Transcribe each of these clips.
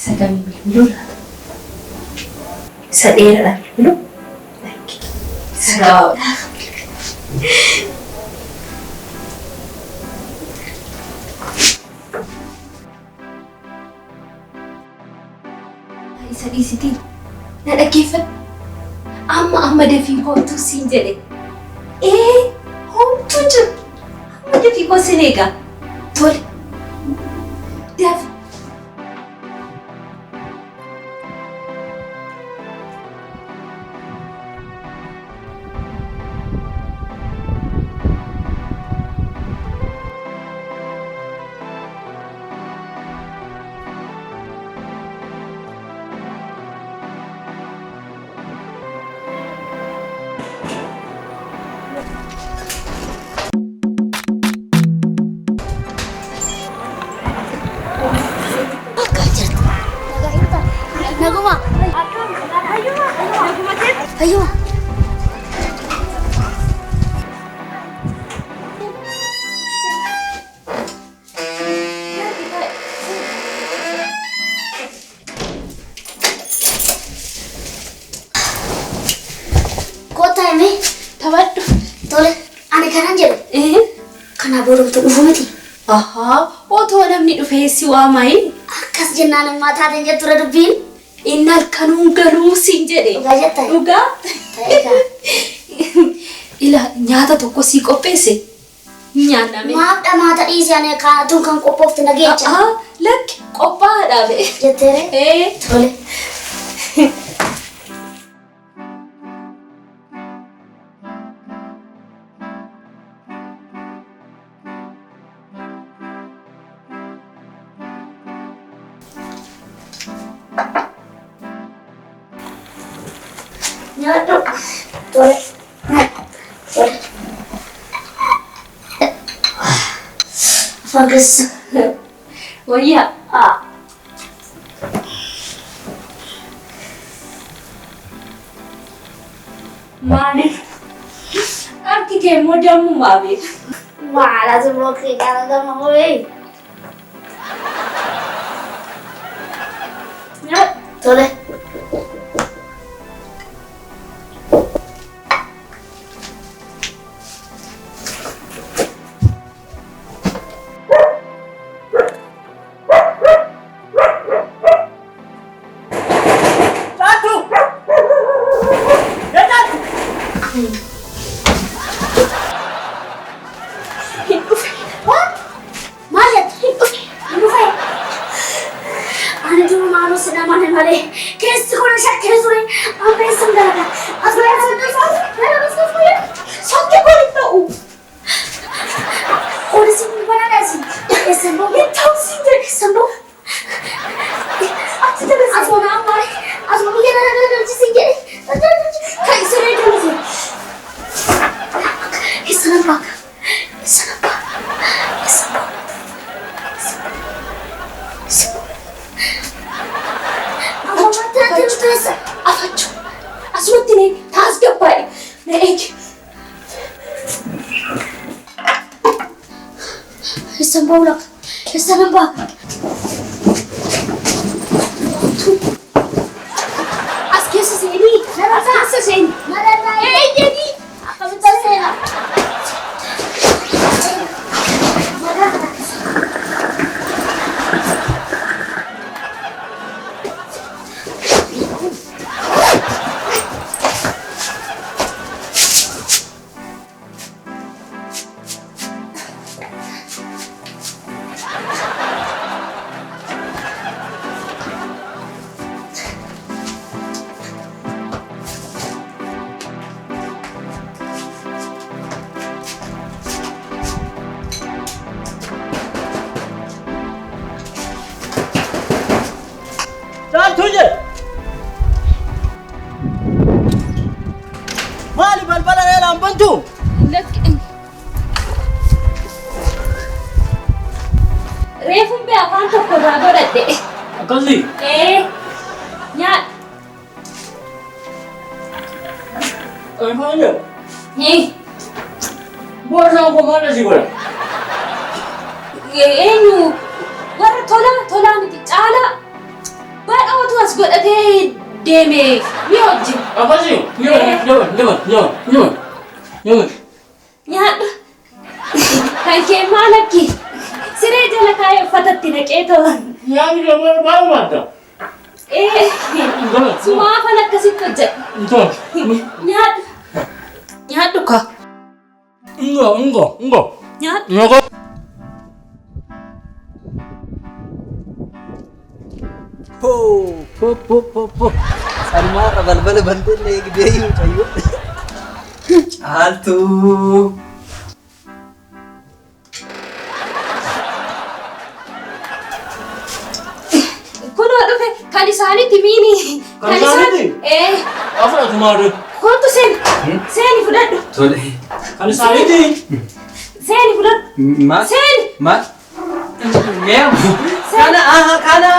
Sagam bilbiluun isa dheeraadhaan bilbilu isa gabaabaa. Isa dhiisitii na dhaggeeffadhu. Amma dafii homtuu siin jedhe. Homtuu jiru. Amma dafii koo sin eegaa. Tole. Dafi. Ayo. Kota ini, Tawadhu. tole, ani kanan jedhu. Kana boodamtu dhufu miti. Otoo namni dhufee si waamayi. Akkas jennaan ammaa taateen jettura dubbiin. Inni halkanuun galuu siin jedhe. Dhugaa jettan. Dhugaa? Ta'eegaa. Ila nyaata tokko sii qopheesse. Nyaanname. Maaf dhamaata dhiisee ani kaatuun kan qophoofte nageecha. Lakki qophaa'aadhaa be. Jetteere? Tole. Nyaatu. Tole. Tole. Bagus. Wayyaa. Maaliif? Harki kee immoo dammummaa be. Maala semua kira gama hoy. Nyaata. Tole. Sembolak, kesenambak. Askı seni, nerede seni? Nerede? Yedi. Akabında seni. Bantu. Reefun bee afaan tokko irraa godhadhe. Akkasii? Nyaadha. Afaan jiru? Boorsaa koo maal asii godha? Eenyu warra tolaa miti caalaa. godhatee deeme mi hojii. Akkasii nyaman. Nyaadhu. Kan kee maal akki? Siree jala kaayee uffatatti naqee ta'u. Nyaanni gamaa baay'ee maadda. Sumaa afaan akkasitti hojjedha. Nyaadhu. Nyaadhu ka. Ngo. Nyaadhu. Po. Sarmaarra balbala banteellee eegdee yoo ta'u. Caaltuu. Kunoo dhufe kan isaanitti miini. Kan isaanitti? Afuratu maadde. Kootu seeni fudhadhu. Tole. Kan isaanitti? Seeni fudhadhu. Maal? Seeni. Maal? Meemu? Kana.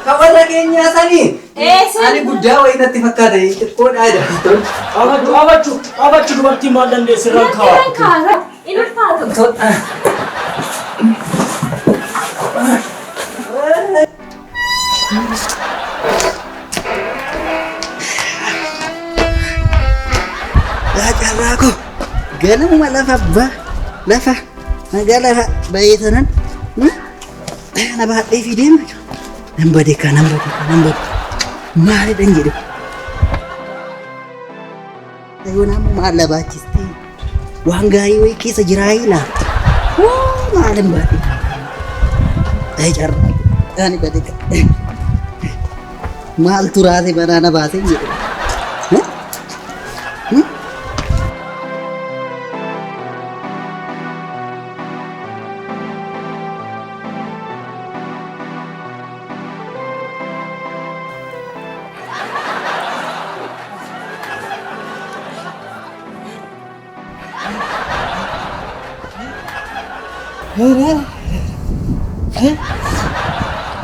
Kan warra keenyaa sanii. Seeni. Ani guddaa wayii natti fakkaata. Xiqqoodhaa jedha. Qabachuu dubartii maal dandeessi irraan kaa'u? Irraan kaa'u. Inni ulfaatu. Carraa koo ganama lafa magaalaa baay'atanan na baadhee fi deema nan bade maalidhan jedhu yoo naammoo maal labaachistee waan gaarii wayii keessa jiraayii laata maalin baadhee carraa ani bade maal turaase banaana baasee jedhu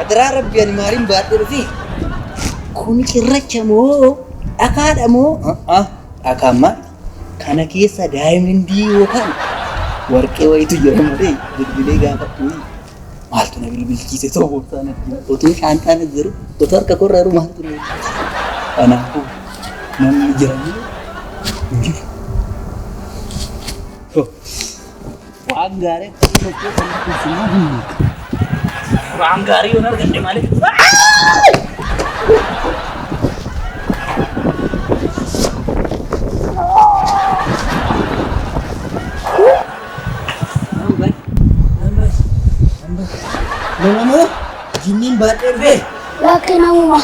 Adaraa rabbi ani maaliin baadhee dhufi kun cirracha moo dhakaadha moo dhakaamma kana keessa daayimindii yookaan warqee wayitu jira malee bilbilee gaafadhu maaltu na bilbilchiise ta'uu boortaan otuu shaantaan jiru otoo harka korra jiru maaltu na bilbilchiise kanaafuu namni jiramu hin jiru. Waan gaarii akkasii tokko kan kuusumaa hin waan gaarii yoon argadde malee. Namamoo jinniin baadhee dhufee. Lakkee namuma.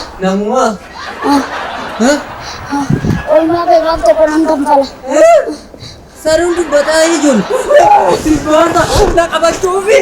Oolmaa kee gaafa tokko nan kanfala. Saruun dubbataa ijoollee. Silbaata humna qabachuufi.